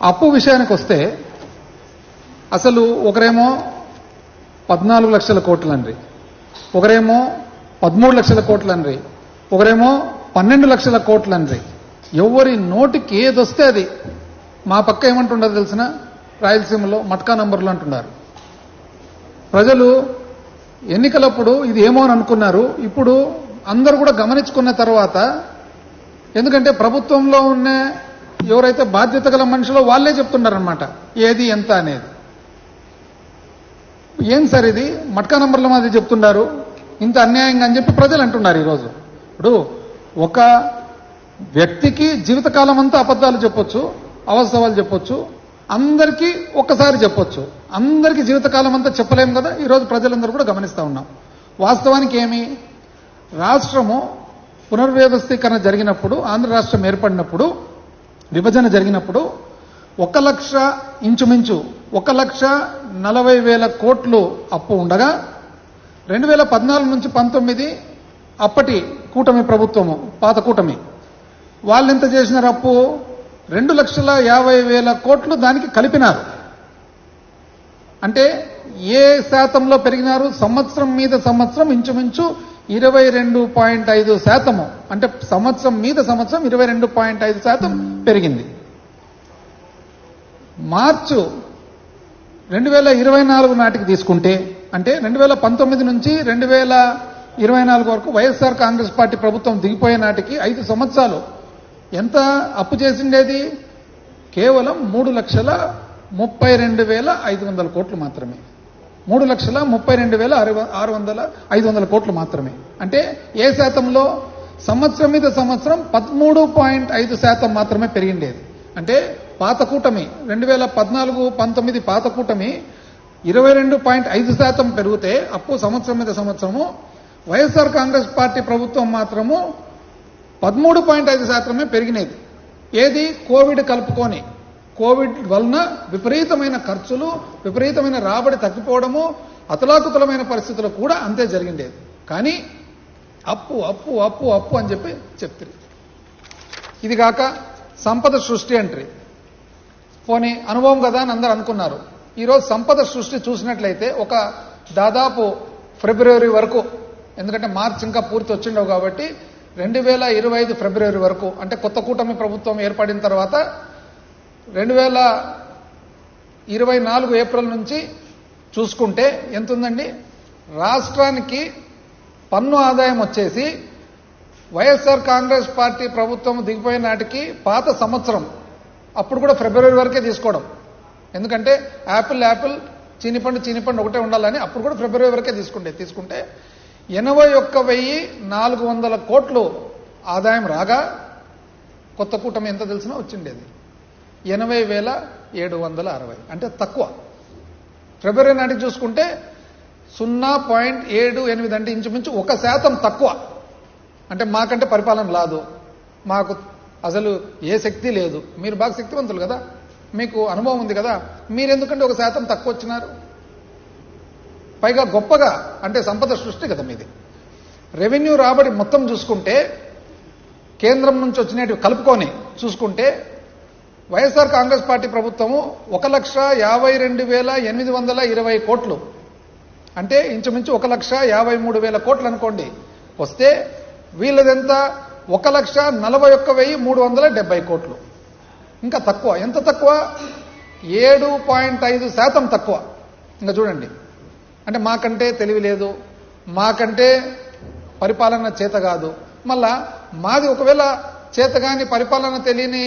అప్పు విషయానికి వస్తే అసలు ఒకరేమో 14 లక్షల కోట్లండ్రి, ఒకరేమో 13 లక్షల కోట్లండ్రి, ఒకరేమో 12 లక్షల కోట్లండ్రి. ఎవరి నోటికి ఏదొస్తే అది. మా పక్క ఏమంటుండదు తెలిసిన రాయలసీమలో మట్కా నంబర్లు అంటున్నారు. ప్రజలు ఎన్నికలప్పుడు ఇది ఏమో అని అనుకున్నారు. ఇప్పుడు అందరూ కూడా గమనించుకున్న తర్వాత, ఎందుకంటే ప్రభుత్వంలో ఉన్న ఎవరైతే బాధ్యత గల మనుషులో వాళ్ళే చెప్తున్నారనమాట ఏది ఎంత అనేది. ఏం సార్ ఇది మట్కా నంబర్ల మాది చెప్తున్నారు, ఇంత అన్యాయంగా అని చెప్పి ప్రజలు అంటున్నారు ఈరోజు. ఇప్పుడు ఒక వ్యక్తికి జీవితకాలం అంతా అబద్ధాలు చెప్పొచ్చు, అవాస్తవాలు చెప్పొచ్చు, అందరికీ ఒక్కసారి చెప్పొచ్చు. అందరికీ జీవితకాలం అంతా చెప్పలేము కదా. ఈరోజు ప్రజలందరూ కూడా గమనిస్తూ ఉన్నాం. వాస్తవానికి ఏమి, రాష్ట్రము పునర్వ్యవస్థీకరణ జరిగినప్పుడు, ఆంధ్ర రాష్ట్రం ఏర్పడినప్పుడు, విభజన జరిగినప్పుడు 1 లక్ష ఇంచుమించు 1,40,000 కోట్లు అప్పు ఉండగా 2014 నుంచి 19 అప్పటి కూటమి ప్రభుత్వము, పాత కూటమి, వాళ్ళు ఎంత చేసినారు అప్పు? 2,50,000 కోట్లు దానికి కలిపినారు. అంటే ఏ శాతంలో పెరిగినారు? సంవత్సరం మీద సంవత్సరం ఇంచుమించు 22.5%. అంటే సంవత్సరం మీద సంవత్సరం 22.5% పెరిగింది. మార్చు 2024 నాటికి తీసుకుంటే, అంటే 2019 నుంచి 2024 వరకు వైఎస్ఆర్ కాంగ్రెస్ పార్టీ ప్రభుత్వం దిగిపోయే నాటికి 5 సంవత్సరాలు ఎంత అప్పు చేసిండేది? కేవలం 3,32,500 కోట్లు మాత్రమే. 3,32,500 కోట్లు మాత్రమే. అంటే ఏ శాతంలో? సంవత్సరం మీద సంవత్సరం 13.5% మాత్రమే పెరిగిండేది. అంటే పాత కూటమి 2014-19 పాత కూటమి 22.5% పెరిగితే అప్పు సంవత్సరం మీద సంవత్సరము, వైఎస్ఆర్ కాంగ్రెస్ పార్టీ ప్రభుత్వం మాత్రము 13.5% పెరిగినది. ఏది? కోవిడ్ కలుపుకొని. కోవిడ్ వలన విపరీతమైన ఖర్చులు, విపరీతమైన రాబడి తగ్గిపోవడము, అతలాకుతలమైన పరిస్థితులు కూడా అంతే జరిగిండేది. కానీ అప్పు అప్పు అప్పు అప్పు అని చెప్పి చెప్తారు. ఇది కాక సంపద సృష్టి అంటారు. పోనీ అనుభవం కదా అని అందరూ అనుకున్నారు. ఈరోజు సంపద సృష్టి చూసినట్లయితే ఒక దాదాపు ఫిబ్రవరి వరకు, ఎందుకంటే మార్చి ఇంకా పూర్తి వచ్చిండవు కాబట్టి 2025 ఫిబ్రవరి వరకు, అంటే కొత్త కూటమి ప్రభుత్వం ఏర్పడిన తర్వాత 2024 ఏప్రిల్ నుంచి చూసుకుంటే ఎంత ఉందండి? రాష్ట్రానికి పన్ను ఆదాయం వచ్చేసి వైఎస్ఆర్ కాంగ్రెస్ పార్టీ ప్రభుత్వం దిగిపోయిన నాటికి పాత సంవత్సరం, అప్పుడు కూడా ఫిబ్రవరి వరకే తీసుకోవడం, ఎందుకంటే యాపిల్ చీనిపండు ఒకటే ఉండాలని అప్పుడు కూడా ఫిబ్రవరి వరకే తీసుకుంటే 81,400 కోట్లు ఆదాయం రాగా కొత్త కూటమి ఎంత తెలిసినా వచ్చిండేది 80,760. అంటే తక్కువ. ఫిబ్రవరి నాటికి చూసుకుంటే 0.78, అంటే ఇంచుమించు 1% తక్కువ. అంటే మాకంటే పరిపాలన రాదు, మాకు అసలు ఏ శక్తి లేదు. మీరు బాగా శక్తివంతులు కదా, మీకు అనుభవం ఉంది కదా, మీరెందుకంటే 1% తక్కువ వచ్చినారు? పైగా గొప్పగా, అంటే సంపద సృష్టి కదా మీది. రెవెన్యూ రాబడి మొత్తం చూసుకుంటే, కేంద్రం నుంచి వచ్చినట్టు కలుపుకొని చూసుకుంటే, వైఎస్ఆర్ కాంగ్రెస్ పార్టీ ప్రభుత్వము 1,52,820 కోట్లు, అంటే ఇంచుమించు 1,53,000 కోట్లు అనుకోండి వస్తే, వీళ్ళదెంత? 1,41,370 కోట్లు. ఇంకా తక్కువ. ఎంత తక్కువ? 7.5% తక్కువ. ఇంకా చూడండి. అంటే మాకంటే తెలివి లేదు, మాకంటే పరిపాలన చేత కాదు. మళ్ళా మాది ఒకవేళ చేతగాని పరిపాలన తెలియని